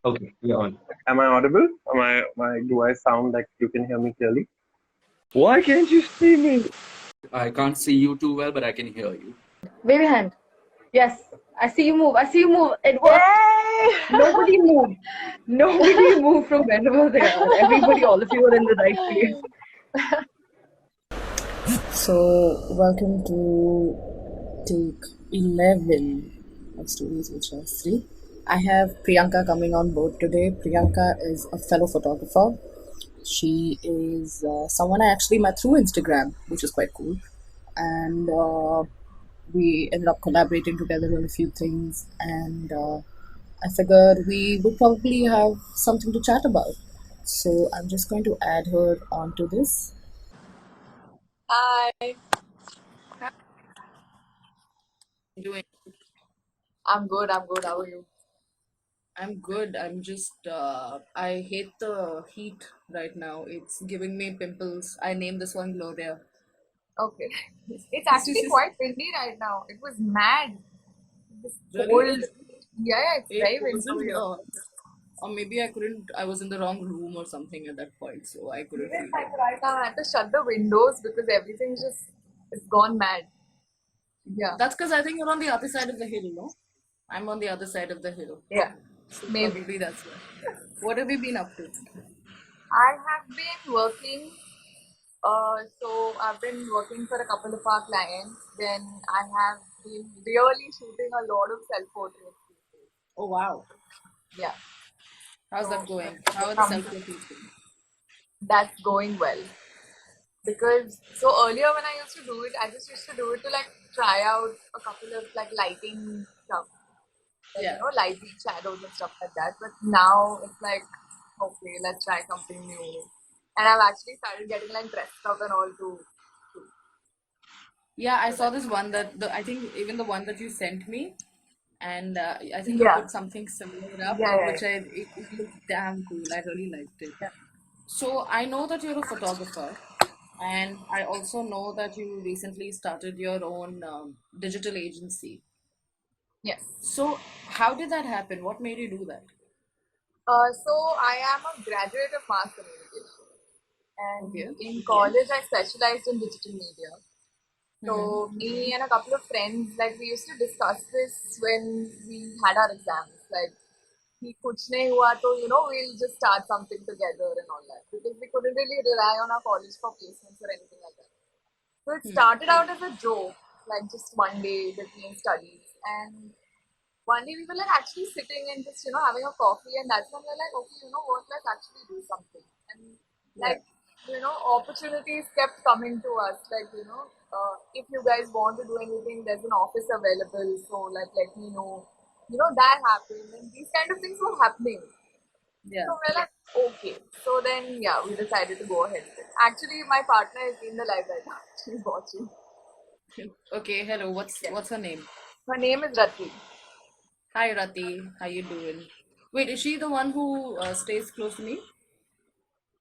Okay, you're on. Am I audible? Do I sound like you can hear me clearly? Why can't you see me? I can't see you too well, but I can hear you. Wave your hand. Yes, I see you move. I see you move. It worked. Nobody moved. Nobody moved from wherever they are. Everybody, all of you are in the right place. So, welcome to take 11 of Stories with Shastri. I have Priyanka coming on board today. Priyanka is a fellow photographer. She is someone I actually met through Instagram, which is quite cool. And we ended up collaborating together on a few things. And I figured we would probably have something to chat about. So, I'm just going to add her onto this. Hi, Doing I'm good. I'm good. How are you? I'm good. I'm just, I hate the heat right now. It's giving me pimples. I named this one Gloria. Okay. It's actually quite windy right now. It was mad. This Really? cold. Yeah, it's It very windy over wasn't, here. or maybe I was in the wrong room or something at that point, so I couldn't Even feel like it. right now, I have to shut the windows because everything just it's gone mad. Yeah, That's because I think you're on the other side of the hill, no? I'm on the other side of the hill. yeah, So maybe. probably that's why. What have you been up to? I have been working. So I've been working for a couple of our clients. Then I have been really shooting a lot of self portraits these days. Oh, wow. Yeah. How's that So going? How they are the come. self-portraits going? That's going well. Because so earlier when I used to do it, I just used to do it to like try out a couple of like lighting stuff, like Yeah. lighting shadows and stuff like that. But now it's like, okay, let's try something new. And I've actually started getting like dressed up and all too. Yeah, I So saw that this one I think even the one that you sent me, and I think you yeah, put something similar up, yeah, yeah, which it looked damn cool. I really liked it. yeah. So I know that you're a photographer, and I also know that you recently started your own digital agency. Yes. So how did that happen? What made you do that? So I am a graduate of mass communication, and Okay. in college I specialized in digital media. Mm-hmm. So me and a couple of friends, like we used to discuss this when we had our exams. Like, कि कुछ नहीं हुआ तो we'll just start something together and all that because we couldn't really rely on our college for placements or anything like that. So it Hmm. started out as a joke, like just one day between studies, and one day we were like actually sitting and just having a coffee, and that's when we were like, okay, what, let's actually do something. And Yeah. like opportunities kept coming to us, like if you guys want to do anything, there's an office available, so like let me know. That happened, and these kind of things were happening. Yeah. So we're like, okay. So then, yeah, we decided to go ahead with it. Actually, my partner is in the live right now. She's watching. Okay. Hello. What's Yeah. what's her name? Her name is Rati. Hi, Rati. How you doing? Wait, is she the one who stays close to me?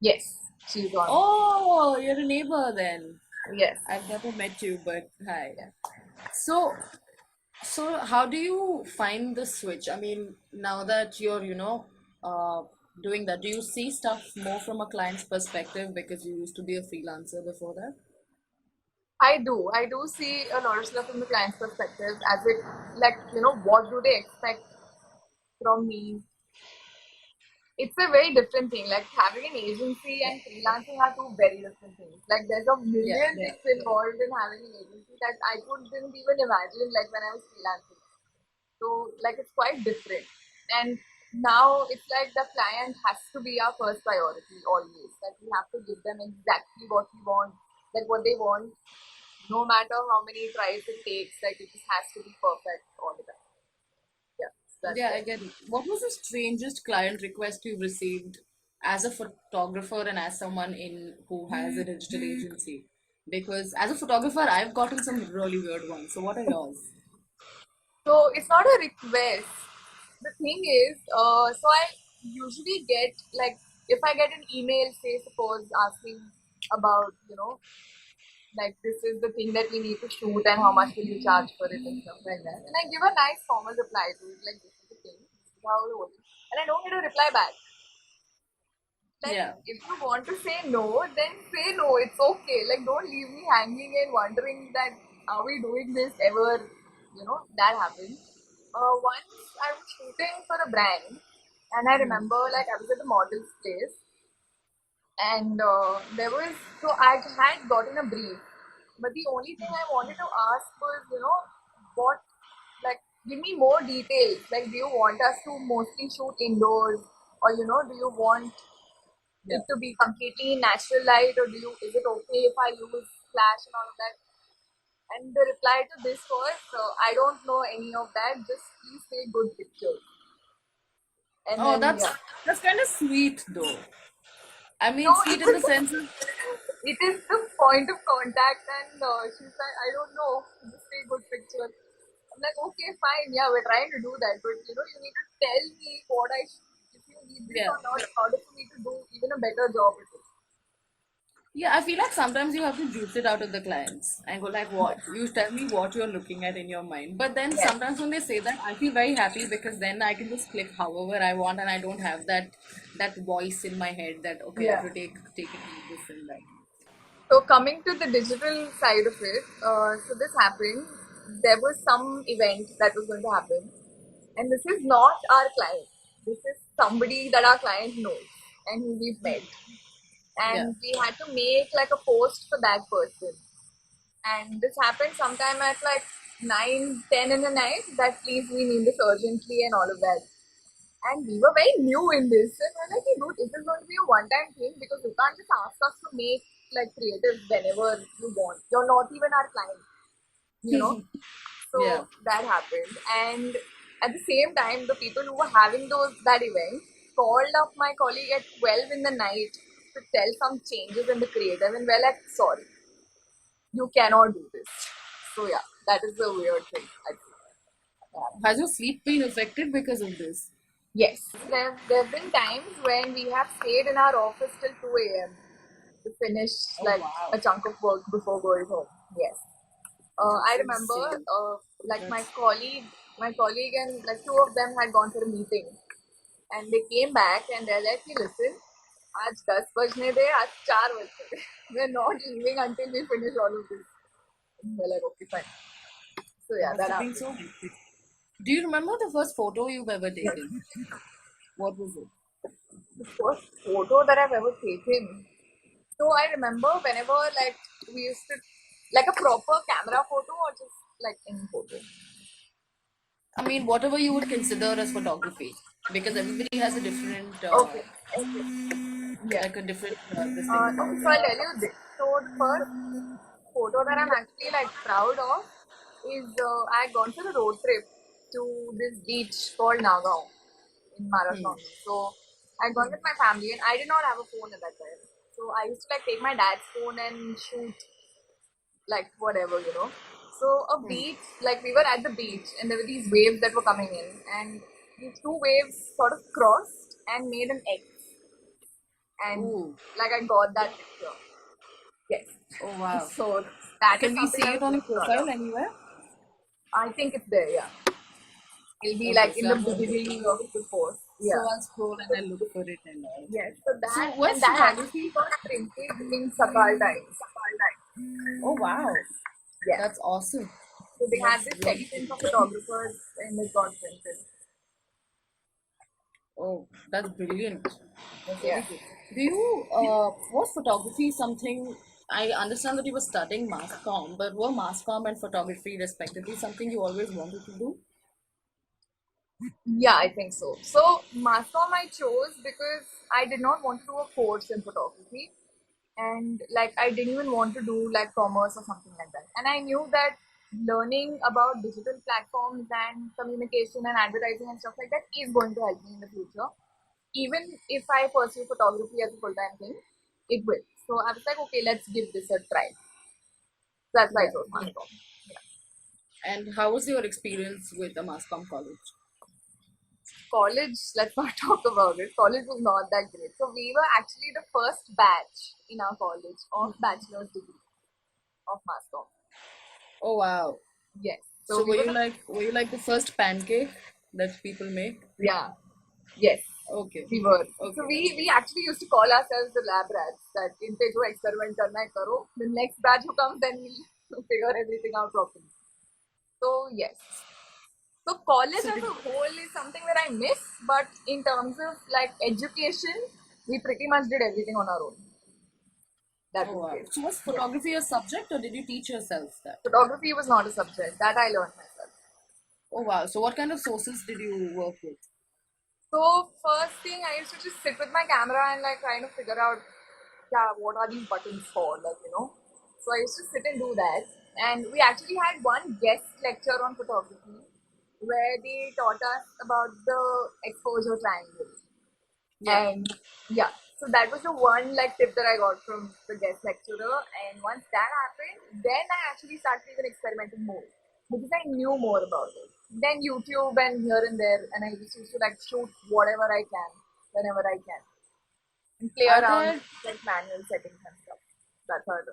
Yes, she's on. Oh, you're a neighbor then. Yes. I've never met you, but hi. Yeah. So, so how do you find the switch? I mean, now that you're uh, doing that, do you see stuff more from a client's perspective because you used to be a freelancer before that? I do. I do see a lot of stuff from the client's perspective as it, like, what do they expect from me? It's a very different thing. Like having an agency Yeah, and freelancing are two very different things. Like there's a yeah, million yeah, things involved in having an agency that I couldn't even imagine like when I was freelancing. So like it's quite different. And now it's like the client has to be our first priority always. Like we have to give them exactly what we want, like what they want, no matter how many tries it takes. Like it just has to be perfect all the time. Yeah, so that's yeah. I there. get it. What was the strangest client request you received as a photographer and as someone in who has a digital agency? Because as a photographer, I've gotten some really weird ones. So what are yours? So it's not a request. The thing is, so I usually get like if I get an email, say suppose asking about like this is the thing that we need to shoot and how much will you charge for it and stuff like that. And I give a nice formal reply to it, like this is the thing, this is how the whole thing. And I don't get a reply back. Like, Yeah. if you want to say no, then say no. It's okay. Like, don't leave me hanging and wondering that are we doing this ever? That happened. Once I was shooting for a brand, and I remember like I was at the model's place, and there was so I had gotten a brief, but the only thing I wanted to ask was, what, like, give me more details. Like, do you want us to mostly shoot indoors, or do you want Yeah. it to be completely natural light, or is it okay if I use flash and all of that? And the reply to this was, I don't know any of that. Just please take good pictures. And Oh, then that's kind of sweet though. I no, mean, sweet in the sense of it is the point of contact, and she's like, I don't know, just take good pictures. I'm like, okay, fine, yeah, we're trying to do that, but you need to tell me what if you need this yeah. or not, in order for me to do even a better job with it. Yeah, I feel like sometimes you have to juice it out of the clients and go like, what? You tell me what you're looking at in your mind. But then Yes. sometimes when they say that, I feel very happy because then I can just click however I want and I don't have that voice in my head that okay, I have Yeah. to take it like this and that. So coming to the digital side of it, so this happened. There was some event that was going to happen, and this is not our client. This is somebody that our client knows and who we've met. Yeah. And we had to make like a post for that person. And this happened sometime at like 9, 10 in the night. That please, we need this urgently and all of that. And we were very new in this, and we're like, hey, dude, is this going to be a one-time thing? Because you can't just ask us to make like creatives whenever you want. You're not even our client, you know. So Yeah. that happened, and at the same time, the people who were having that event called up my colleague at 12 in the night to tell some changes in the creative, and we're like, sorry, you cannot do this. So yeah, that is the weird thing. I think. Has your sleep been affected because of this? Yes, there have been times when we have stayed in our office till 2 a.m. to finish Oh like wow. a chunk of work before going home. Yes. I That's remember insane. like That's my colleague and like two of them had gone for a meeting, and they came back and they're like, hey, listen, आज 10 बजने दे, आज 4 बजने दे. We're not leaving until we finish all of this. And we're like, okay, fine. So that yeah, must that have been happened. so hectic. Do you remember the first photo you've ever taken? What was it? The first photo that I've ever taken. So I remember whenever like we used to like a proper camera photo or just like any photo. I mean, whatever you would consider as photography, because everybody has a different, Okay. Yeah. like a different this thing. Okay, so I'll tell you this. So the first photo that I'm actually like proud of is I had gone for a road trip to this beach called Nagaon in Maharashtra. So I'd gone with my family and I did not have a phone at that time. So I used to like take my dad's phone and shoot like whatever. So a beach, like we were at the beach and there were these waves that were coming in, and these two waves sort of crossed and made an X, and Ooh. like I got that picture. Yes. Oh wow. So that is Can we something see I'm it on your very proud profile of. anywhere? I think it's there, yeah. It'll be Okay, like in so the I'm gonna look. beginning of the post. So Yeah. I'll scroll and I'll look for it and all. Yes. So So that what's and that photography? actually got printed in Sakal Times. Oh wow, Yeah. that's awesome. So they had That's this really section cool. for photographers and it got printed. Oh, that's brilliant. That's Yeah. really good. Do you was photography something? I understand that you were studying mass comm, but were mass comm and photography respectively something you always wanted to do? Yeah, I think so. So mass comm I chose because I did not want to do a course in photography, and like I didn't even want to do like commerce or something like that. And I knew that learning about digital platforms and communication and advertising and stuff like that is going to help me in the future. Even if I pursue photography as a full-time thing, it will. So I was like, okay, let's give this a try. That's why I Yeah. chose mass comm. And how was your experience with the mass comm college? College, let's not talk about it. College was not that great. So we were actually the first batch in our college of bachelor's degree of mass comm. Oh wow. Yes. So So we were the were you like the first pancake? that people make? Yeah. Yes. Okay. We were. Okay. So we actually used to call ourselves the lab rats. That इनपे जो experiment करना है करो. The next batch who comes, then we'll figure everything out properly. So yes. So college So as a whole is something that I miss, but in terms of like education, we pretty much did everything on our own. That oh, was wow. great. So was Yeah. photography a subject, or did you teach yourself that? Photography was not a subject. That I learned myself. Oh wow. So what kind of sources did you work with? So first thing, I used to just sit with my camera and like trying to figure out, yeah, what are these buttons for, like. So I used to sit and do that. And we actually had one guest lecture on photography where they taught us about the exposure triangle. Yeah. And yeah, so that was the one like tip that I got from the guest lecturer. And once that happened, then I actually started even experimenting more because I knew more about it. Then YouTube and here and there, and I just used to like shoot whatever I can, whenever I can, and play Are around there? with like manual settings and stuff. That's how I do.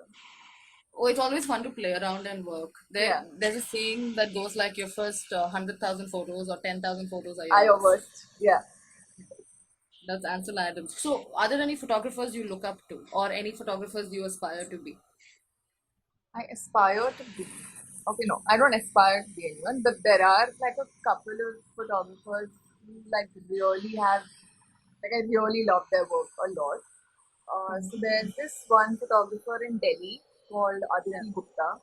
Oh, it's always fun to play around and work. Yeah, There's a saying that goes like your first 100,000 photos or 10,000 photos are I yours. almost yeah. That's Ansel Adams. So, are there any photographers you look up to, or any photographers you aspire to be? I aspire to be. Okay, no, I don't aspire to be anyone, but there are like a couple of photographers who like really have, like I really love their work a lot. So there's this one photographer in Delhi called Yeah. Aditi Gupta.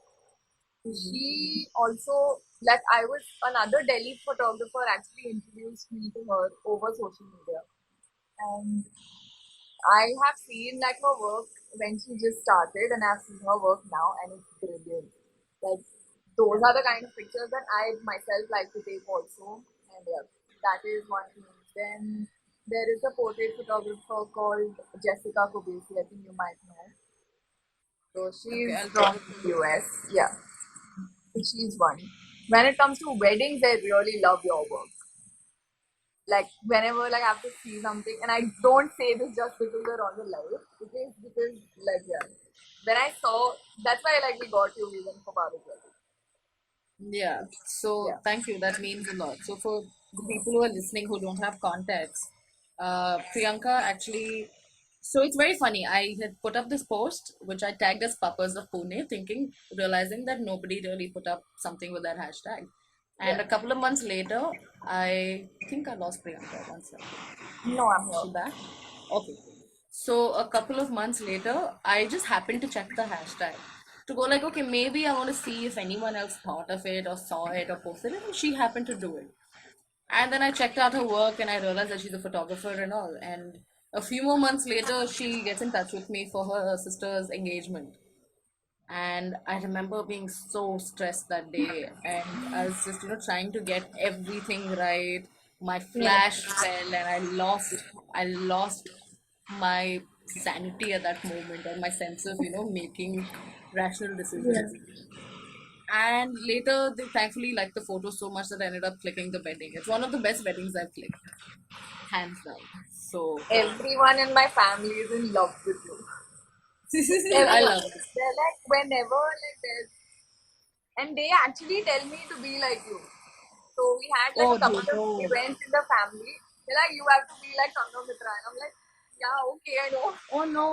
She also, like I was, another Delhi photographer actually introduced me to her over social media. And I have seen like her work when she just started, and I've seen her work now, and it's brilliant. Like those are the kind of pictures that I myself like to take also, and yeah, that is one thing. Then there is a portrait photographer called Jessica Kobesi. I think you might know. So Okay, she's I'll check from it. US. Yeah, so she's one. When it comes to weddings, I really love your work. Like whenever like I have to see something, and I don't say this just because we're on the live. It is because like yeah, when I saw, that's why like we got you even for Barbecue. Yeah. So, Yeah. thank you. That means a lot. So, for the people who are listening who don't have context, Priyanka actually. So it's very funny. I had put up this post which I tagged as Papas of Pune, realizing that nobody really put up something with that hashtag. And Yeah. a couple of months later, I think I lost Priyanka. One second. No, I'm Is here. she back? Okay. So a couple of months later, I just happened to check the hashtag to go like, okay, maybe I want to see if anyone else thought of it or saw it or posted it, and she happened to do it. And then I checked out her work and I realized that she's a photographer and all. And a few more months later, she gets in touch with me for her sister's engagement. And I remember being so stressed that day, and I was just, trying to get everything right. My Yeah. flash fell, and I lost my sanity at that moment, and my sense of, making rational Yeah. decisions. And later, they thankfully liked the photo so much that I ended up clicking the wedding. It's one of the best weddings I've clicked, hands down. So Everyone in my family is in love with you. I Everyone. love it. They're like whenever like there's, and they actually tell me to be like you. So we had like Oh, a couple dude, of no. events in the family. They're like, you have to be like Sanghamitra, and I'm like, yeah, okay, I know. Oh no.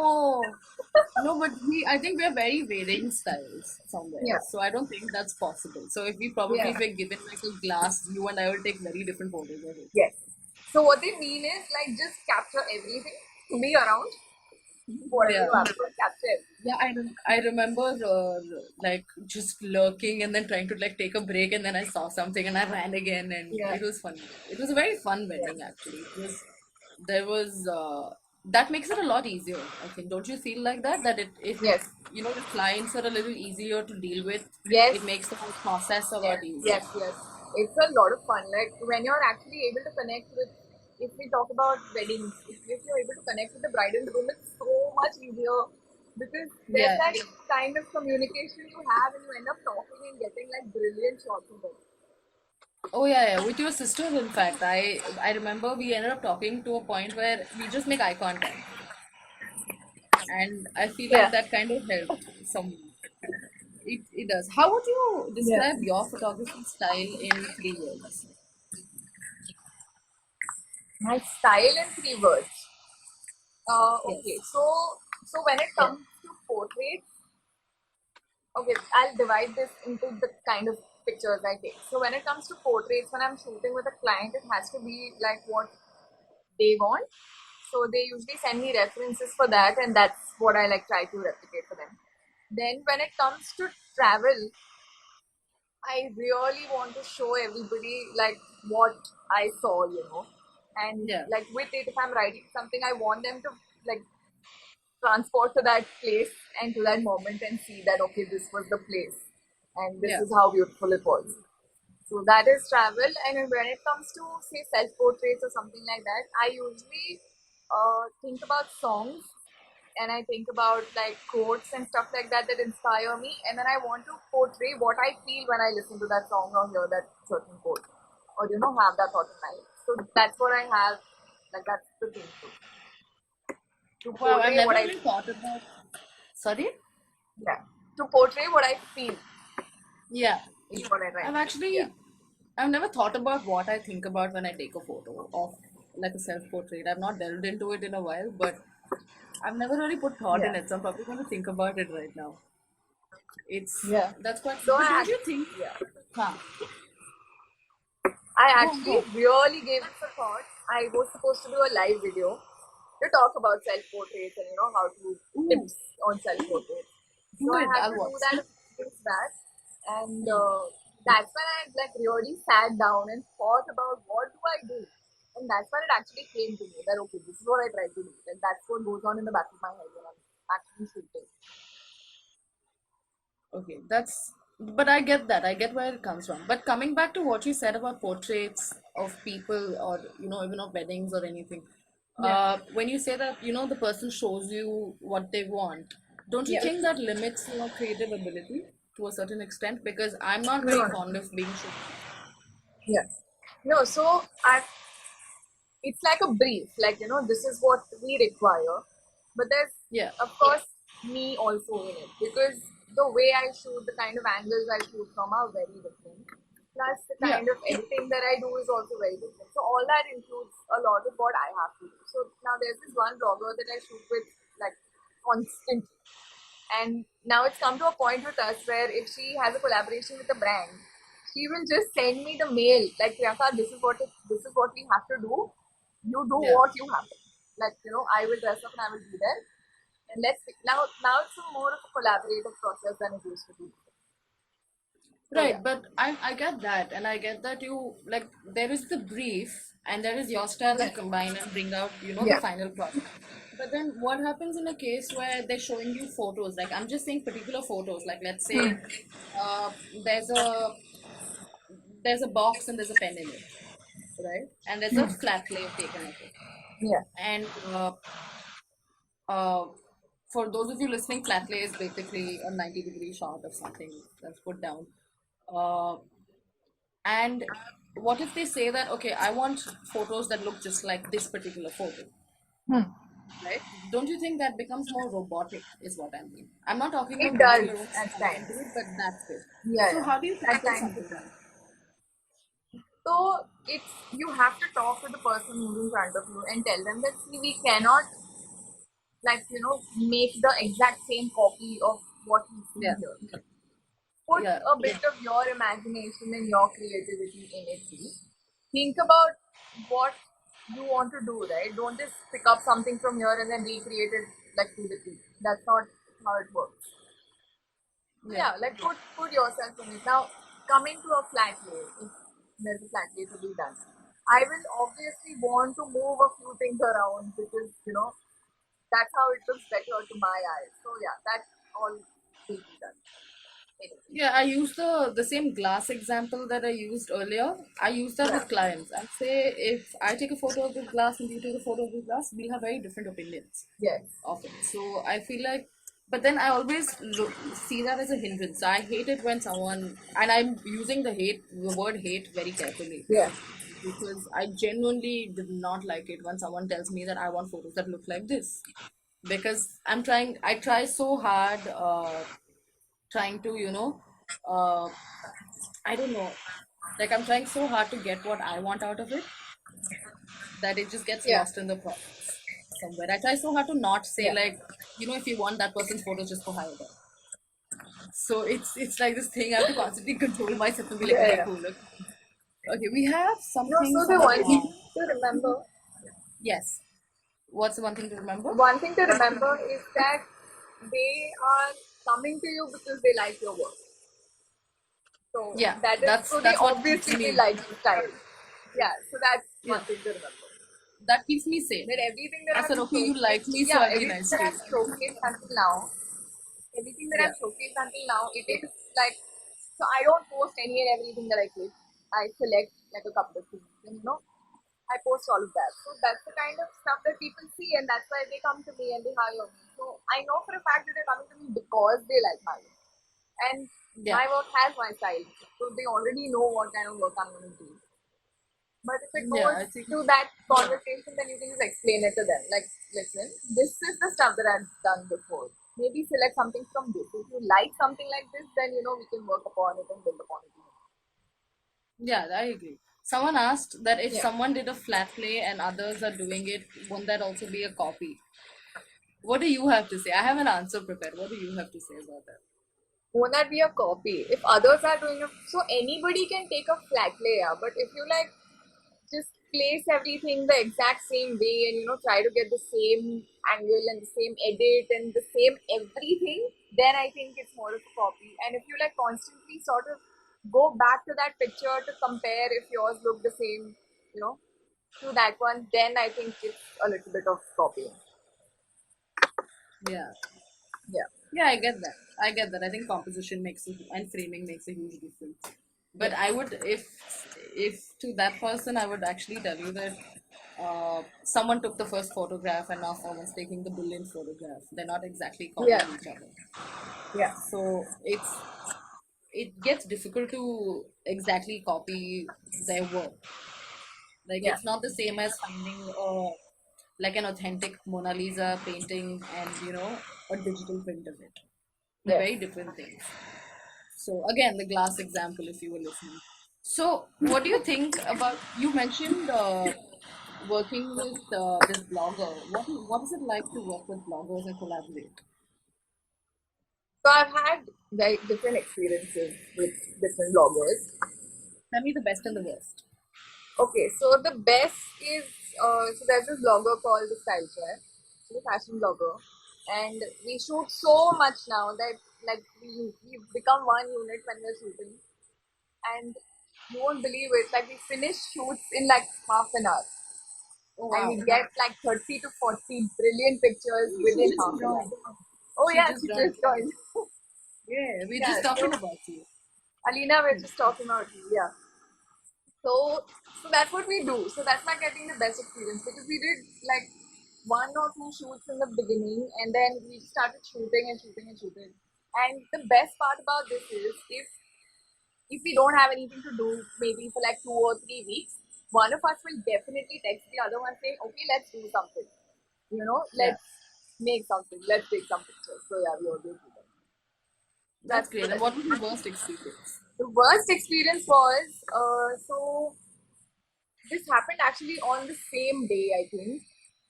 No, but I think we're very varying styles somewhere. Yeah. So I don't think that's possible. So Yeah. if we're given like a glass, you and I will take very different photos of it. Yes. So what they mean is like just capture everything to be around. Whatever Yeah. you have to capture everything. Yeah, I remember like just lurking and then trying to like take a break, and then I saw something and I ran again, and Yeah. it was fun. It was a very fun Yeah. wedding actually. There was that makes it a lot easier, I think. Don't you feel like that? That if Yes. the clients are a little easier to deal with, Yes. it makes the whole process a Yes. lot easier. Yes. Yes. It's a lot of fun. Like when you're actually able to connect with, if we talk about weddings, if you're able to connect with the bride and groom, it's so much easier because there's Yeah. that kind of communication you have, and you end up talking and getting like brilliant shots of it. Oh yeah, yeah. With your sister, in fact, I remember we ended up talking to a point where we just make eye contact, and I feel like Yeah. that kind of helped some. It does. How would you Yeah. describe your photography style in 3 words? My style in 3 words. Okay, Yes. so when it Yeah. comes to portraits, okay, I'll divide this into the kind of pictures I take. So when it comes to portraits, when I'm shooting with a client, it has to be like what they want. So they usually send me references for that, and that's what I like try to replicate for them. Then when it comes to travel, I really want to show everybody like what I saw, and Yeah. like with it, if I'm writing something, I want them to like transport to that place and to that moment and see that okay, this was the place and this Yeah. is how beautiful it was. So that is travel. And then when it comes to say self portraits or something like that, I usually think about songs and I think about like quotes and stuff like that that inspire me, and then I want to portray what I feel when I listen to that song or hear that certain quote, or have that thought in my head. So that's what I have. Like that's the thing to Wow, I've portray what never I even thought about. Sorry? yeah to portray what I feel Yeah. is what I try I've to do. Yeah. actually I've never thought about what I think about when I take a photo of like a self-portrait. I've not delved into it in a while, but I've never really put thought in Yeah. it, so I'm probably going to think about it right now. It's Yeah. that's quite. So But I don't you think? yeah. Huh? I Go on, go actually on. really gave this a thought. I was supposed to do a live video to talk about self portraits and how to Ooh, tips on self portraits. So do I it. had I'll to do watch. that a few days back, and Hmm. that's when I like really sat down and thought about what do I do, and that's when it actually came to me that okay, this is what I try to do, and that's what goes on in the back of my head when I'm actually shooting. Okay, that's. But I get that. I get where it comes from. But coming back to what you said about portraits of people, or even of weddings or anything, Yeah. when you say that the person shows you what they want, don't you Yeah. think that limits your creative ability to a certain extent? Because I'm not very No. fond of being shown. Yeah. No. So I it's like a brief, like this is what we require, but there's Yeah, of course me also in it because the way I shoot, the kind of angles I shoot from are very different, plus the yeah, kind of editing that I do is also very different, so all that includes a lot of what I have to do. So now there's this one blogger that I shoot with like constantly, and now it's come to a point with us where if she has a collaboration with a brand, she will just send me the mail like Priyanka, this is what we have to do. You do yeah. what you have to. Like I will dress up and I will be there. And now it's a more of a collaborative process than it used to be. So yeah, Right, but I get that, and I get that you like there is the brief and there is your style yeah, that combine and bring out the yeah. final product. But then what happens in a case where they're showing you photos? Like I'm just saying particular photos. Like let's say uh, there's a there's a box and there's a pen in it, right? And there's a flat lay taken of it. Yeah. And uh, for those of you listening, flat lay is basically a 90-degree shot of something that's put down. Uh, And what if they say that, okay, I want photos that look just like this particular photo, right? Don't you think that becomes more robotic, is what I mean? I'm not talking It about bringing does your own at style times. into it, but that's it. Yeah, So yeah. how do you At tackle times something it like does. that? So it's you have to talk to the person who's in front of you and tell them that see we cannot like make the exact same copy of what we see Yeah, here. Put yeah, a bit of your imagination and your creativity in it too. Think about what you want to do, right? Don't just pick up something from here and then recreate it like to the T. That's not how it works. yeah. Yeah, like put yourself in it. Now, coming to a flat lay, if there's a flat lay to be done, I will obviously want to move a few things around because that's how it looks better to my eyes. So yeah, that all will be done. Anyway. Yeah, I use the same glass example that I used earlier. I use that Yeah. with clients. I say if I take a photo of this glass and you take a photo of this glass, we'll have very different opinions Yes. of it. So I feel like, but then I always see that as a hindrance. I hate it when someone, and I'm using the word hate very carefully Yeah. because I genuinely did not like it when someone tells me that I want photos that look like this. Because I try so hard, trying to, uh, I don't know, like I'm trying so hard to get what I want out of it. that it just gets Yeah. lost in the process somewhere. I try so hard to not say Yeah. like, if you want that person's photos, just go hire them. So it's like this thing I have to constantly control myself and be like, Yeah. okay, Yeah. cool. Okay, we have No, something. so the Someone one thing to remember, yes. What's the one thing to remember? one thing to remember is that they are coming to you because they like your work. So Yeah, that is, so they that's what keeps obviously me. like your style. Yeah, so that's Yeah, one thing to remember. that keeps me sane. That everything that I I've said, okay, you like showcased, me, so yeah, I'll be everything nice that to you. I've showcased until now, everything that Yeah, I've showcased until now, it is like, so I don't post any and everything that I click. I select like a couple of things, and I post all of that. So that's the kind of stuff that people see, and that's why they come to me and they hire me. So I know for a fact that they're coming to me because they like my work, and yeah, my work has my style, so they already know what kind of work I'm going to do. But if it yeah. goes I think to that conversation, then you can just explain it to them. Like, listen, this is the stuff that I've done before. Maybe select something from this. If you like something like this, then we can work upon it and build upon it. yeah, I agree. Someone asked that if Yeah. someone did a flat lay and others are doing it, won't that also be a copy? What do you have to say? I have an answer prepared. What do you have to say about that? Won't that be a copy? If others are doing it, so anybody can take a flat layer. But if you like just place everything the exact same way and try to get the same angle and the same edit and the same everything, then I think it's more of a copy. And if you like constantly sort of go back to that picture to compare if yours look the same, to that one, then I think it's a little bit of copying. Yeah. Yeah. Yeah, I get that. I get that. I think composition and framing makes a huge difference. But I would, if to that person, I would actually tell you that someone took the first photograph and now someone's taking the brilliant photograph. They're not exactly copying Yeah. each other. Yeah. So it gets difficult to exactly copy their work. Like Yeah. it's not the same as finding like an authentic Mona Lisa painting and a digital print of it. They're Yes. very different things. So again, the glass example, if you were listening. So what do you think about? You mentioned working with this blogger. What is it like to work with bloggers and collaborate? So I've had very different experiences with different bloggers. Tell me the best and the worst. Okay, so the best is so there's this blogger called the Style Chair. She's a fashion blogger, and we shoot so much now that like we've become one unit when we're shooting, and you won't believe it. Like we finish shoots in like half an hour, Oh and wow! we get like 30 to 40 brilliant pictures She within just half an hour. joined. Oh She yeah, just she joined. just joined. Yeah, we're Yeah, just talking so about you. Alina, we're just talking about you. Yeah. So that's what we do. So that's like getting the best experience because we did like one or two shoots in the beginning and then we started shooting and shooting and shooting. And the best part about this is if we don't have anything to do, maybe for like 2 or 3 weeks, one of us will definitely text the other one saying, okay, let's do something. Yeah, Let's make something, let's take some pictures. So yeah, we always do that. that's That's the great. And best. what was the worst experience? The worst experience was so this happened actually on the same day, I think,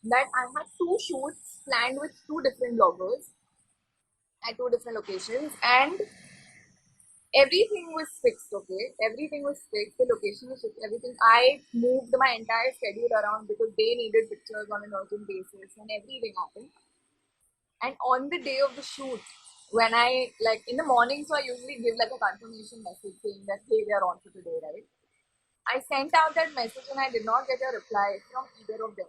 that I had two shoots planned with two different bloggers at two different locations, and everything was fixed. Okay, everything was fixed. The location was fixed. Everything. I moved my entire schedule around because they needed pictures on an urgent basis, and everything happened. And on the day of the shoot, when I like in the morning, so I usually give like a confirmation message saying that hey, we are on for today, right? I sent out that message and I did not get a reply from either of them.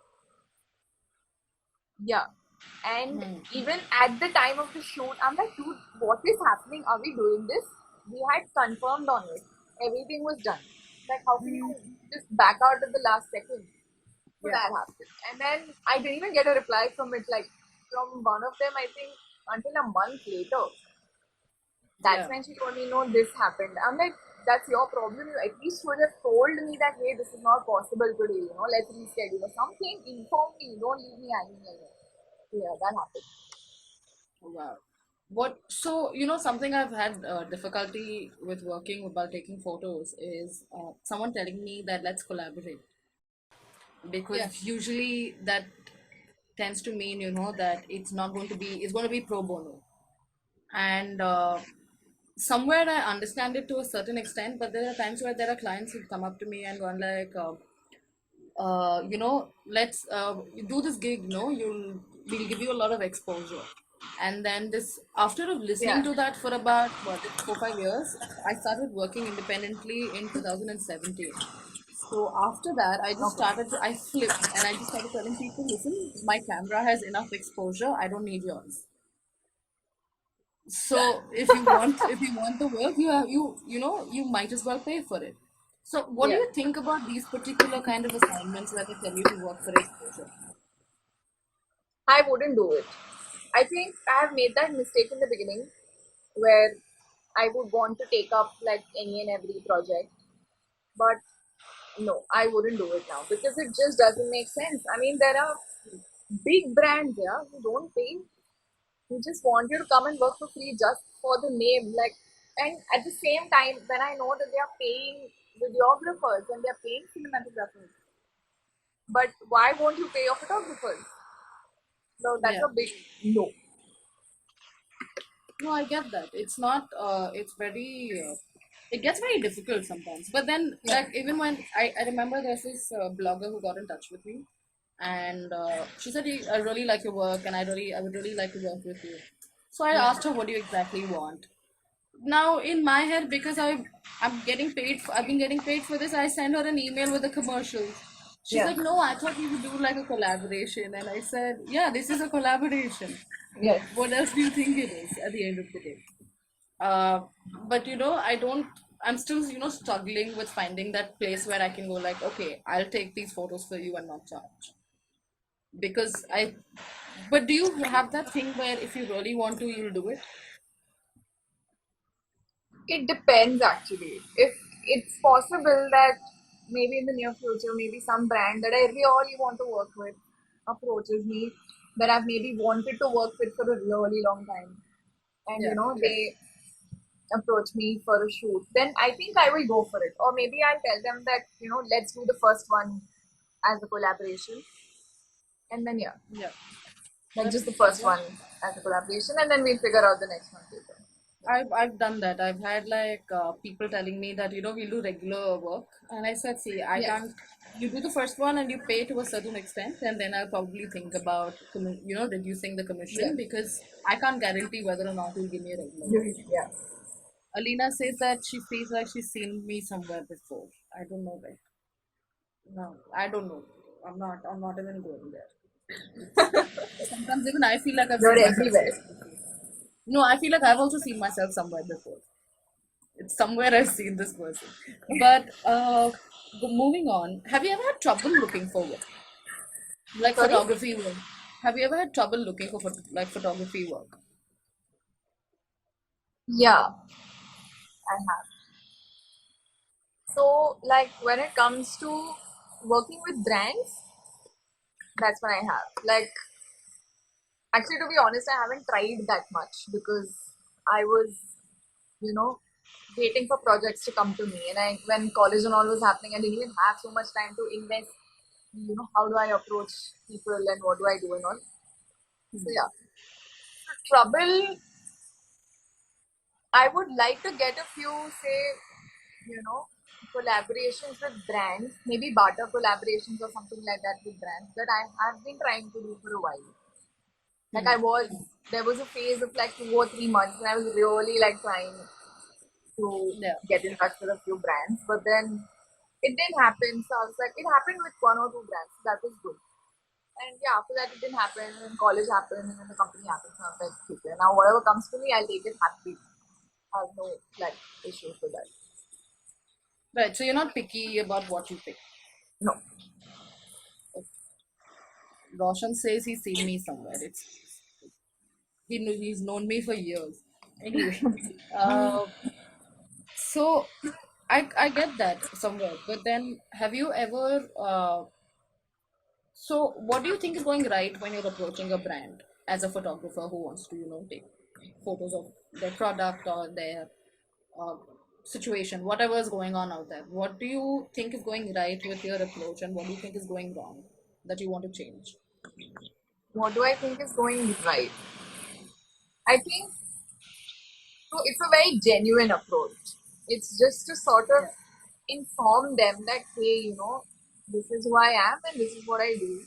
Yeah. And Hmm. even at the time of the shoot, I'm like, dude, what is happening? Are we doing this? We had confirmed on it. Everything was done. Like, how can you just back out at the last second? So Yeah, that happened. And then I didn't even get a reply from it, like from one of them, I think, until a month later. That's yeah. when she told me, no, this happened. I'm like, that's your problem. You at least should have told me that, hey, this is not possible today, let's reschedule or something. Inform me. Don't leave me hanging like that. Yeah, that happened. Wow. So, something I've had difficulty with working while taking photos is someone telling me that let's collaborate. because Yeah. usually that tends to mean, that it's not going to be, it's going to be pro bono. And somewhere I understand it to a certain extent, but there are times where there are clients who come up to me and go like, let's do this gig, we'll give you a lot of exposure. And then this, after listening Yeah. to that for about what, 4 5 years, I started working independently in 2017. So after that, Okay. I flipped and I just started telling people, listen, my camera has enough exposure, I don't need yours. So if you want the work, you might as well pay for it. So what do Yeah. you think about these particular kind of assignments where they tell you to work for exposure? I wouldn't do it. I think I have made that mistake in the beginning where I would want to take up like any and every project, but no, I wouldn't do it now because it just doesn't make sense. I mean, there are big brands, yeah, who don't pay, who just want you to come and work for free just for the name. Like, and at the same time, when I know that they are paying videographers and they are paying cinematographers, but why won't you pay your photographers? So that's Yeah. a big no. No, I get that. It's not, it's very, it gets very difficult sometimes. But then, Yeah. like, even when I remember there's this blogger who got in touch with me, and she said, I really like your work, and I would really like to work with you. So I Yeah. asked her, what do you exactly want? Now, in my head, because I've been getting paid for this, I send her an email with the commercials. She's Yeah. like, no, I thought we would do like a collaboration. And I said, yeah, this is a collaboration. Yes. What else do you think it is at the end of the day? Uh, but I'm still, struggling with finding that place where I can go like, okay, I'll take these photos for you and not charge. Because but do you have that thing where if you really want to, you'll do it? It depends actually. If it's possible that maybe in the near future, maybe some brand that I really want to work with approaches me that I've maybe wanted to work with for a really long time, and Yeah. they approach me for a shoot, then I think I will go for it. Or maybe I'll tell them that let's do the first one as a collaboration, and then yeah, Yeah. like That's just the first that one as a collaboration, and then we'll figure out the next one later. I've done that. I've had like people telling me that we'll do regular work, and I said, see, I Yes. can't. You do the first one and you pay to a certain extent, and then I'll probably think about reducing the Yeah. commission because I can't guarantee whether or not you'll give me a regular work. Yeah. Alina says that she feels like she's seen me somewhere before. I don't know where. No, I don't know. I'm not even going there. Sometimes even I feel like I've You're seen myself everywhere. somewhere before. No, I feel like I've also seen myself somewhere before. It's somewhere I've seen this person. But moving on, have you ever had trouble looking for work? Like Sorry? photography work? Have you ever had trouble looking for like photography work? Yeah, I have. So, like when it comes to working with brands, that's when I have. Like, actually, to be honest, I haven't tried that much because I was, you know, waiting for projects to come to me. And when college and all was happening, I didn't even have so much time to invest. How do I approach people and what do I do and all. So yeah, trouble. I would like to get a few, say, you know, collaborations with brands, maybe barter collaborations or something like that with brands that I have been trying to do for a while. Like there was a phase of like 2 or 3 months when I was really like trying to Yeah. get in touch with a few brands, but then it didn't happen. So I was like, it happened with 1 or 2 brands. So that was good. And yeah, after that it didn't happen, and college happened, and then the company happened. So I was like, okay, now whatever comes to me, I'll take it happily. I have no like issues with that. Right. So you're not picky about what you pick. No. Roshan says he's seen me somewhere. He's known me for years. Anyway, uh, so I get that somewhere. But then, have you ever so, what do you think is going right when you're approaching a brand as a photographer who wants to, take photos of their product or their uh, situation, whatever is going on out there, what do you think is going right with your approach, and what do you think is going wrong that you want to change? What do I think is going right? I think so. It's a very genuine approach. It's just to sort of Yeah. inform them that, hey, this is who I am and this is what I do,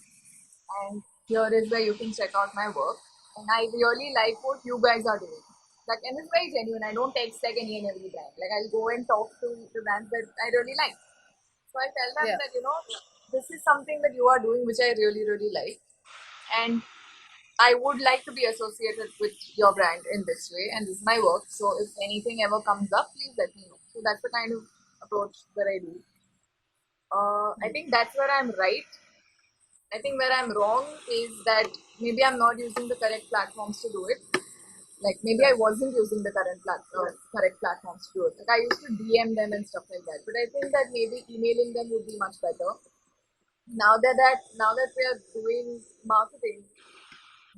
and here is where you can check out my work. And I really like what you guys are doing. Like, and it's very genuine. I don't text like any and every brand. Like, I'll go and talk to the brands that I really like. So I tell them Yeah. that, this is something that you are doing which I really, really like. And I would like to be associated with your brand in this way, and this is my work. So if anything ever comes up, please let me know. So that's the kind of approach that I do. I think that's where I'm right. I think where I'm wrong is that maybe I'm not using the correct platforms to do it. Like maybe I wasn't using the correct platforms to do it. Like I used to DM them and stuff like that. But I think that maybe emailing them would be much better. Now that we are doing marketing,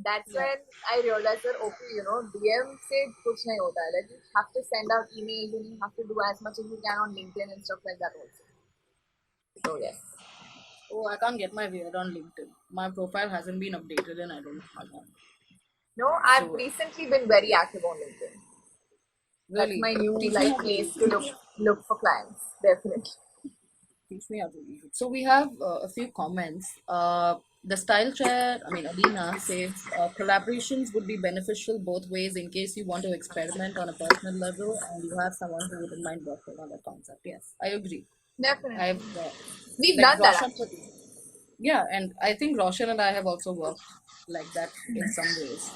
that's Yeah. when I realized that okay, DM से कुछ नहीं होता है. Like you have to send out emails and you have to do as much as you can on LinkedIn and stuff like that also. So yes. Oh, I can't get my beard on LinkedIn. My profile hasn't been updated and I don't know how long. No, I've So recently been very active on LinkedIn. That's really, my new teach me how to place use to it. look for clients. Definitely. Teach me how to use it. So we have a few comments. The style chair, I mean, Alina says collaborations would be beneficial both ways in case you want to experiment on a personal level and you have someone who wouldn't mind working on that concept. Yes, I agree. Definitely. I've We've like done that Roshan, actually. yeah, and I think Roshan and I have also worked like that in some ways.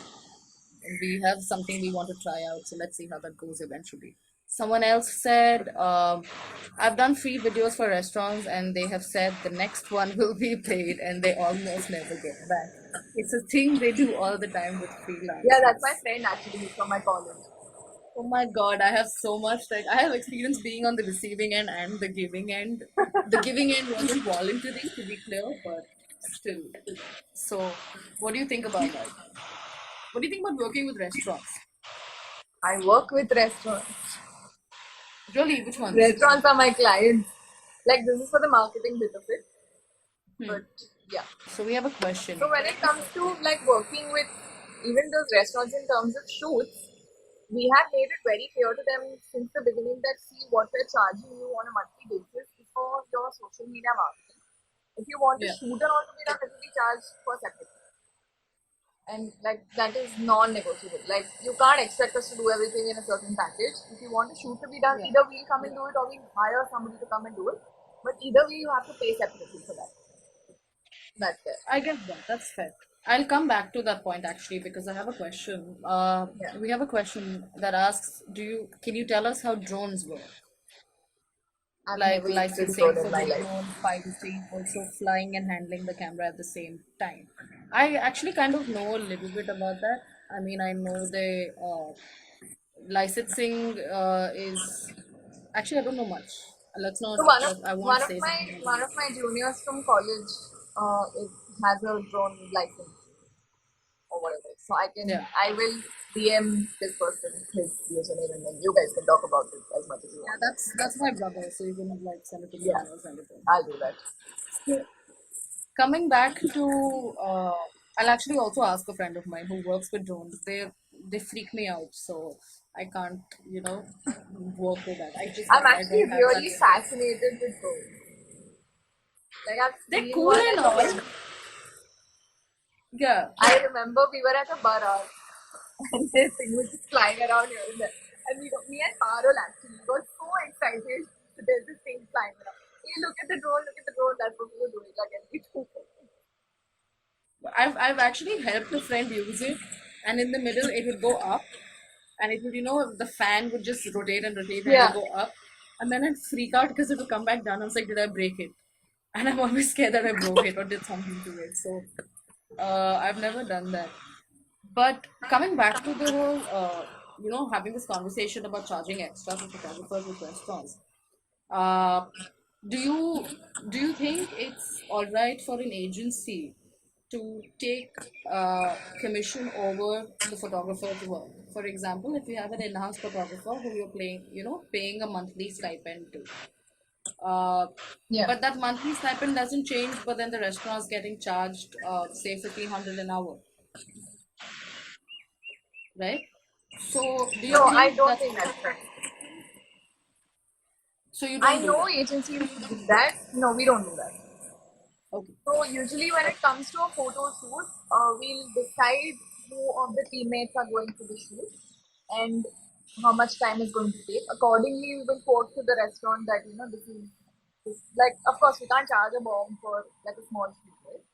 And we have something we want to try out, so let's see how that goes eventually. Someone else said, I've done free videos for restaurants and they have said the next one will be paid and they almost never get back. It's a thing they do all the time with Yeah, that's my freelancers. friend actually from my college. Oh my god, I have so much, like I have experience being on the receiving end and the giving end. The giving end wasn't voluntary, to be clear, but still. So what do you think about that? What do you think about working with restaurants? I work with restaurants. Really, which ones? Restaurants are my clients. Like this is for the marketing bit of it. Hmm. But yeah. So we have a question. So when it comes to like working with even those restaurants in terms of shoots, we have made it very clear to them since the beginning that see what we're charging you on a monthly basis is for your social media marketing. If you want to Yeah. shoot and all to be done, it will be charged for separate. And like that is non-negotiable. Like you can't expect us to do everything in a certain package. If you want the shoot to be done, Yeah. either we'll come and do it or we'll hire somebody to come and do it. But either way, you have to pay separately for that. That's it. I get that. That's fair. I'll come back to that point actually because I have a question. Yeah. We have a question that asks, can you tell us how drones work? I've Like never used a licensing drone for in my the life. drone, piracy, also flying and handling the camera at the same time. I actually kind of know a little bit about that. I mean, I know the licensing is actually I don't know much. Let's not. So one of I won't one of say my something I don't one know. of my juniors from college has a drone license or whatever. So Yeah. I will DM this person his username and then you guys can talk about it as much as you Yeah, want. that's my brother. So you can like send it to me Yeah, and I'll send it to him. I'll do that. So coming back to, I'll actually also ask a friend of mine who works with drones. They freak me out, so I can't work with that. I'm I actually don't have that really skill. fascinated with drones. Like I've They're seen cool one and at a all. wedding. Yeah, I remember we were at a barat and this thing was just flying around here and there. And me and Parul actually got so excited that there's this thing flying around. Hey, look at the drone, that's what we were doing. Like, and we took it. I've actually helped a friend use it, and in the middle it would go up, and it would the fan would just rotate and rotate, and it Yeah. would go up, and then I'd freak out because it would come back down. I was like, did I break it? And I'm always scared that I broke it or did something to it. So I've never done that. But coming back to the whole, having this conversation about charging extra for photographers with restaurants, uh, do you think it's all right for an agency to take commission over the photographer's work. For example, if you have an in-house photographer who you're paying a monthly stipend to, Yeah. but that monthly stipend doesn't change, but then the restaurant is getting charged, say 1,500 an hour, right? So do you No, I think don't that's think that's right. so you I don't do know that? agencies do that. No, we don't do that. Okay. So usually when it comes to a photo shoot, we'll decide who of the teammates are going to the shoot and how much time is going to take. Accordingly, we will quote to the restaurant that this like of course we can't charge a bomb for like a small shoot, right?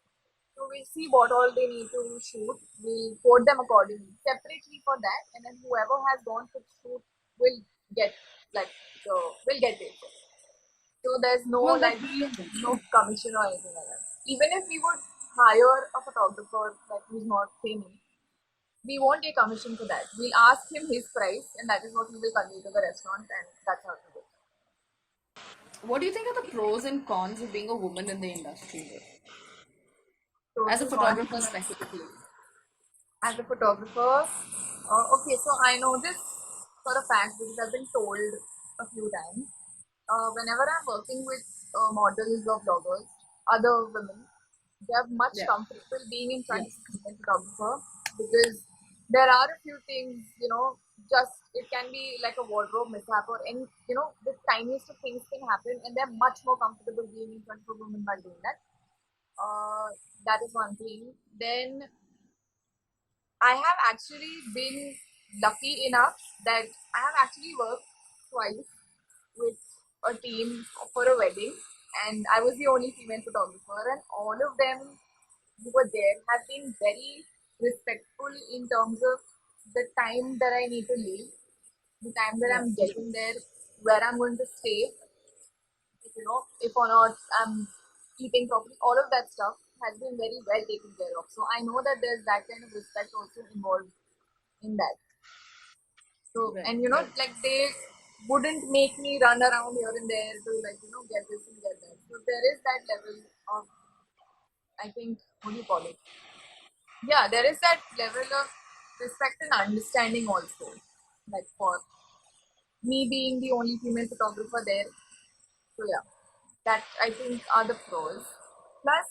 So we'll see what all they need to shoot. We'll quote them accordingly separately for that, and then whoever has gone to shoot will get like will get it. So there's no Well, that's like brilliant then. no commission or anything like that. Even if we would hire a photographer like who's not paying, we won't take commission for that. We'll ask him his price, and that is what we will convey to the restaurant, and that's how it goes. What do you think are the pros and cons of being a woman in the industry, Pros as a and cons. photographer specifically? As a photographer, okay, so I know this for a fact because I've been told a few times. Whenever I'm working with models or bloggers, other women, they are much Yeah, comfortable being in yeah, front of a female photographer because there are a few things, just it can be like a wardrobe mishap or any, the tiniest of things can happen, and they're much more comfortable being in front of a woman while doing that. That is one thing. Then I have actually been lucky enough that I have actually worked twice with a team for a wedding, and I was the only female photographer, and all of them who were there have been very respectful in terms of the time that I need to leave, the time that yeah. I'm getting there, where I'm going to stay, if or not I'm eating properly, all of that stuff has been very well taken care of. So I know that there's that kind of respect also involved in that. So, Right, and right. like they wouldn't make me run around here and there to like, get this and get that. So there is that level of, I think, what do you call it? Yeah, there is that level of respect and understanding also. Like for me being the only female photographer there. So yeah, that I think are the pros. Plus,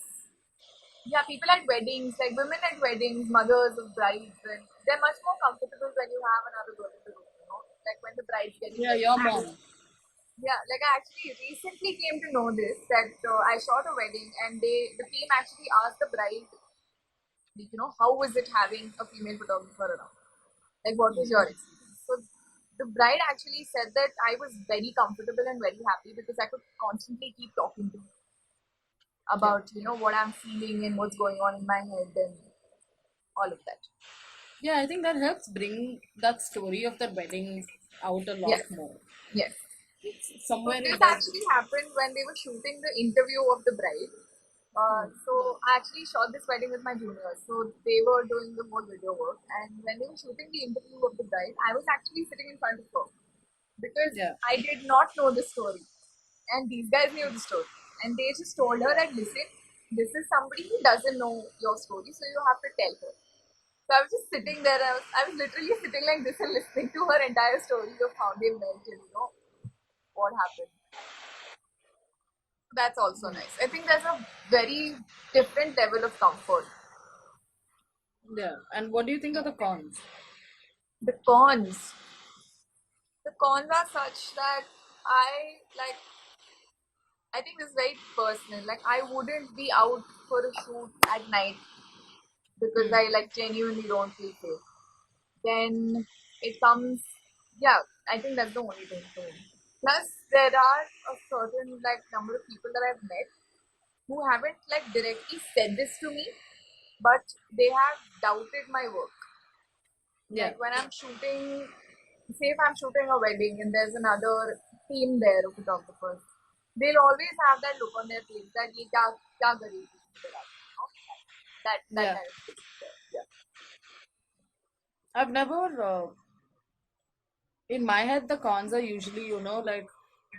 yeah, people at weddings, like women at weddings, mothers of brides, and they're much more comfortable when you have another girl in the room. Like when the bride's getting Yeah, ready. your mom. Yeah, like I actually recently came to know this that I shot a wedding and the team actually asked the bride, like, how was it having a female photographer around? Like, what was your experience? So the bride actually said that I was very comfortable and very happy because I could constantly keep talking to her Yeah, about what I'm feeling and what's going on in my head and all of that. yeah. I think that helps bring that story of the wedding out a lot Yes, more. yes. So Somewhere this it does. actually happened when they were shooting the interview of the bride. So I actually shot this wedding with my juniors. So they were doing the whole video work, and when they were shooting the interview of the bride, I was actually sitting in front of her because Yeah, I did not know the story, and these guys knew the story, and they just told her that listen, this is somebody who doesn't know your story, so you have to tell her. So I was just sitting there. I was literally sitting like this and listening to her entire story of how they met and what happened. That's also nice. I think there's a very different level of comfort. yeah. And what do you think are the cons? The cons. The cons are such that I like. I think this is very personal. Like I wouldn't be out for a shoot at night because I like genuinely don't feel safe. Then it comes. Yeah, I think that's the only thing for me. Plus, there are a certain like number of people that I've met who haven't like directly said this to me, but they have doubted my work. Yeah, Like when I'm shooting, say if I'm shooting a wedding and there's another team there of photographers, they'll always have that look on their face that ye kya kareegi, that yeah. kind of thing. Yeah. I've never, in my head, the cons are usually, like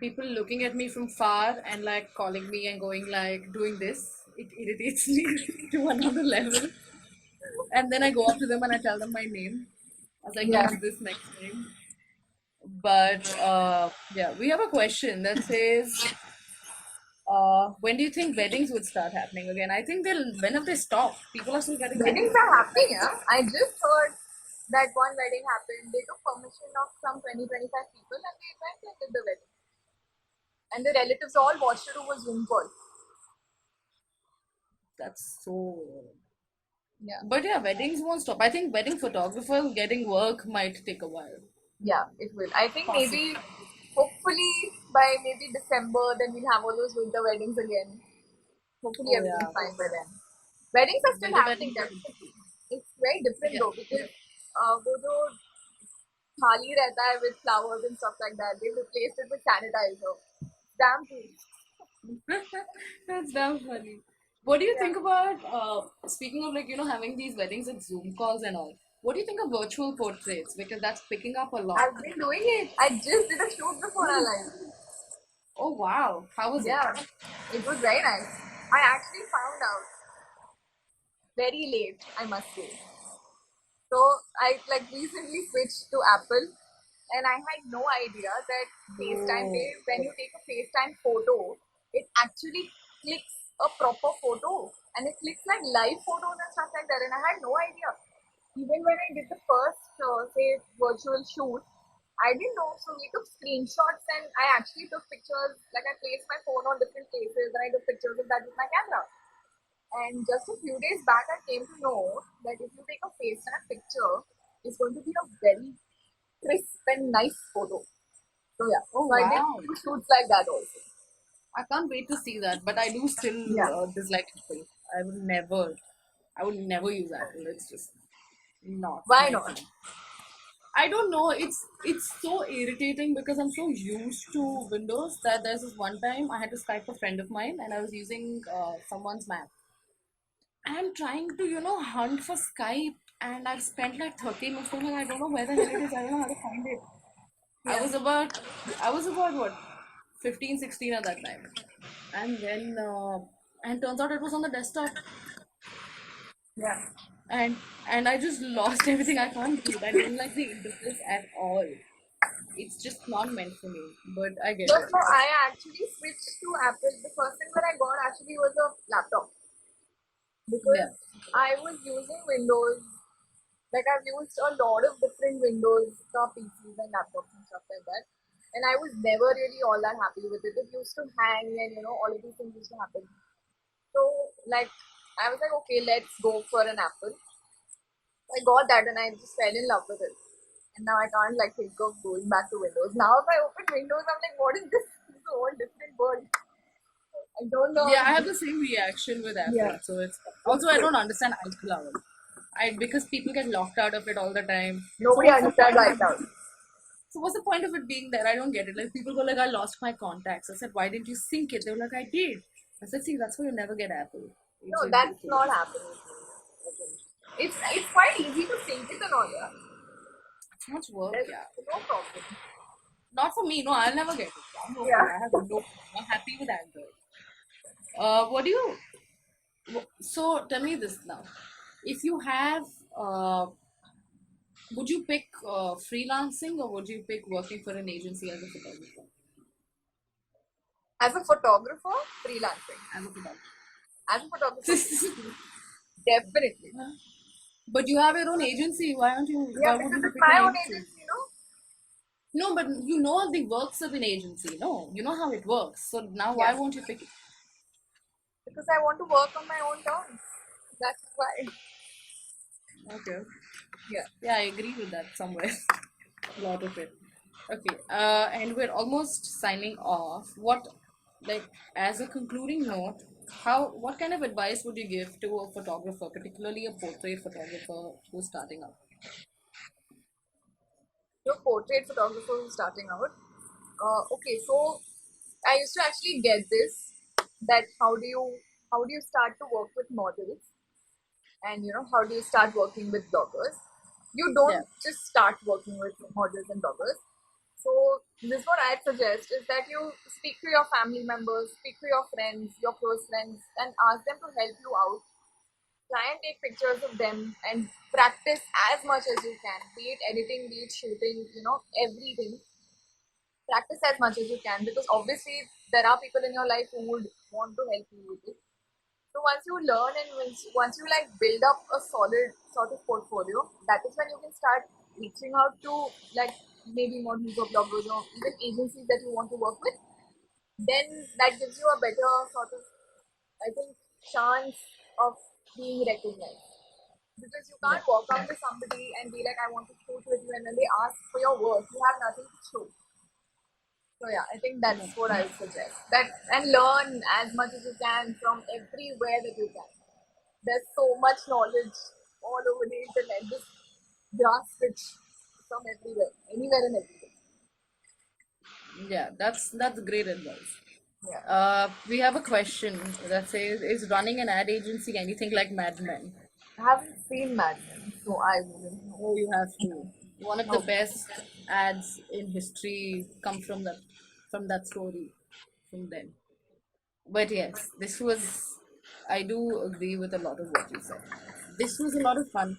people looking at me from far and like calling me and going like doing this. It irritates me to another level. And then I go up to them and I tell them my name. I was like, Yeah. use this next time. But yeah, we have a question that says, when do you think weddings would start happening again? I think they'll, when have they stopped? People are still getting Weddings married. are happening, yeah. I just heard that one wedding happened. They took permission of some 20-25 people and they went and did the wedding. And the relatives all watched it over Zoom call. That's so. Yeah. But yeah, weddings won't stop. I think wedding photographers getting work might take a while. Yeah, it will. I think maybe, hopefully, by maybe December, then we'll have all those winter weddings again. Hopefully, Oh everything's yeah, fine by then. Weddings are still winter happening, weddings. definitely. It's very different Yeah. though, because वो जो थाली रहता है with flowers and stuff like that, they replaced it with sanitizer. Damn cool. That's damn funny. What do you Yeah. think about speaking of like having these weddings and Zoom calls and all? What do you think of virtual portraits? Because that's picking up a lot. I've been doing it. I just did a shoot before our live. Oh wow, how was it? Yeah, it was very nice. I actually found out very late, I must say. So I like recently switched to Apple, and I had no idea that FaceTime, Oh, when you take a FaceTime photo, it actually clicks a proper photo, and it clicks like live photos and stuff like that. And I had no idea. Even when I did the first, say, virtual shoot, I didn't know. So we took screenshots, and I actually took pictures. Like I placed my phone on different places, and I took pictures of that with my camera. And just a few days back, I came to know that if you take a FaceTime picture, it's going to be a very crisp and nice photo. So yeah, oh so I did wow. few shoots like that also. I can't wait to see that. But I do still Yeah. dislike Apple. I would never use Apple. It's just not Why my not? thing. I don't know. It's so irritating because I'm so used to Windows that there's this one time I had to Skype a friend of mine and I was using someone's Mac. I'm trying to hunt for Skype and I've spent like 30 minutes and I don't know where the hell it is. I don't know how to find it. I Yeah. was about I was about what 15, 16 at that time, and then and turns out it was on the desktop Yeah. and I just lost everything. I can't do it. I don't like the interface at all. It's just not meant for me, but I get So, it. so I actually switched to Apple. The first thing that I got actually was a laptop because Yeah. I was using Windows. Like I've used a lot of different Windows PCs and laptops and stuff like that. And I was never really all that happy with it. It used to hang and all of these things used to happen. So like I was like, okay, let's go for an Apple. I got that and I just fell in love with it. And now I can't like think of going back to Windows. Now if I open Windows, I'm like, what is this? This is a whole different world. I don't know Yeah, how I to have do. the same reaction with Yeah. Apple. So it's also I don't understand iCloud. Because people get locked out of it all the time. So Nobody what's the understands point of iCloud. So what's the point of it being there? I don't get it. Like people go like, I lost my contacts. I said, why didn't you sync it? They were like, I did. I said, see, that's why you never get Apple. It's No, that's not ridiculous. happening. It's quite easy to sync it and all, yeah. It's much work, There's yeah. no problem. Not for me. No, I'll never get it. I'm okay. Yeah. I have no. I'm happy with Android. What do you? So tell me this now. If you have, would you pick freelancing or would you pick working for an agency as a photographer? As a photographer, freelancing. As a photographer. As a photographer, definitely. But you have your own agency. Why aren't you? Yeah, Why because wouldn't you it's pick an my own agency? agency. No, but you know the works of an agency. No, you know how it works. So now why Yeah. won't you pick it? Because I want to work on my own terms. That's why. Okay. Yeah. Yeah, I agree with that somewhere. A lot of it. Okay. And we're almost signing off. Like, as a concluding note, what kind of advice would you give to a photographer, particularly a portrait photographer who's starting out? Portrait photographer who's starting out. Okay, so I used to actually get this that how do you start to work with models and how do you start working with bloggers. You Yeah. don't just start working with models and bloggers. So this is what I'd suggest is that you speak to your family members, speak to your friends, your close friends, and ask them to help you out. Try and take pictures of them and practice as much as you can, be it editing, be it shooting, everything. Practice as much as you can because obviously there are people in your life who would want to help you with it. So once you learn and once you like build up a solid sort of portfolio, that is when you can start reaching out to like maybe models or bloggers or even agencies that you want to work with. Then that gives you a better sort of, I think, chance of being recognized. Because you Yeah. can't walk up to somebody and be like, I want to shoot with you, and when they ask for your work, you have nothing to show. So yeah, I think that's what I would suggest. That and learn as much as you can from everywhere that you can. There's so much knowledge all over the internet. Just grasp it from everywhere, anywhere and everywhere. Yeah, that's great advice. Yeah. We have a question that says, is running an ad agency anything like Mad Men? I haven't seen Mad Men, so I wouldn't know. Oh, you have to. One of the Okay. best ads in history come from that story, from then. But yes, this was. I do agree with a lot of what you said. This was a lot of fun.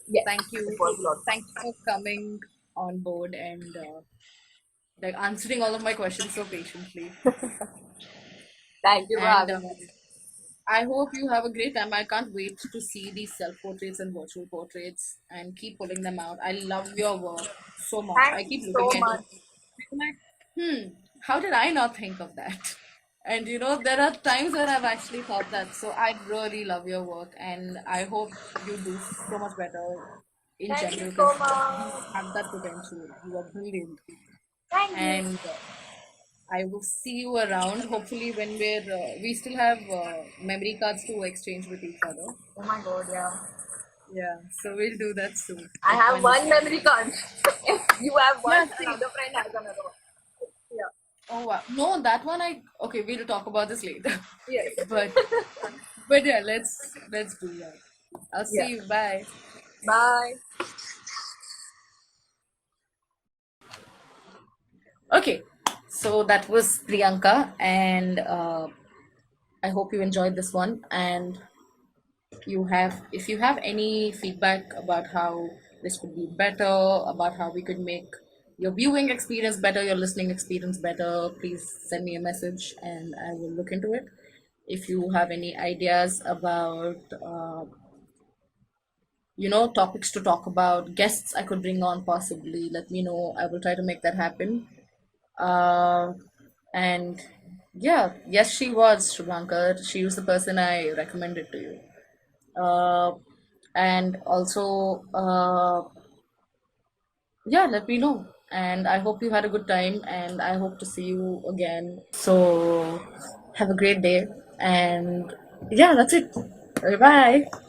Yes, Thank it you. was a lot of Thank you fun. for coming on board and like answering all of my questions so patiently. Thank you for And having me. I hope you have a great time. I can't wait to see these self portraits and virtual portraits and keep pulling them out. I love your work so much. Thank I you keep so looking at it. much. I'm like, how did I not think of that? And there are times where I've actually thought that. So I really love your work and I hope you do so much better in Thank you general so because you much. have that potential. You are brilliant. Thank you. And I will see you around. Hopefully, when we still have memory cards to exchange with each other. Oh my god, yeah. Yeah, so we'll do that soon. I have When the one time memory comes. card. If you have one, Yeah, see. another friend has another one. Yeah. Oh wow. No, that one okay, we'll talk about this later. Yes. But yeah, let's do that. I'll Yeah. see you. Bye. Bye. Okay, so that was Priyanka, and I hope you enjoyed this one. And if you have any feedback about how this could be better, about how we could make your viewing experience better, your listening experience better, please send me a message and I will look into it. If you have any ideas about topics to talk about, guests I could bring on, possibly let me know. I will try to make that happen. uh, and yeah, yes, she was Shubhankar. She was the person I recommended to you. uh, and also yeah, let me know, and I hope you had a good time and I hope to see you again. So have a great day, and yeah, that's it. Bye bye.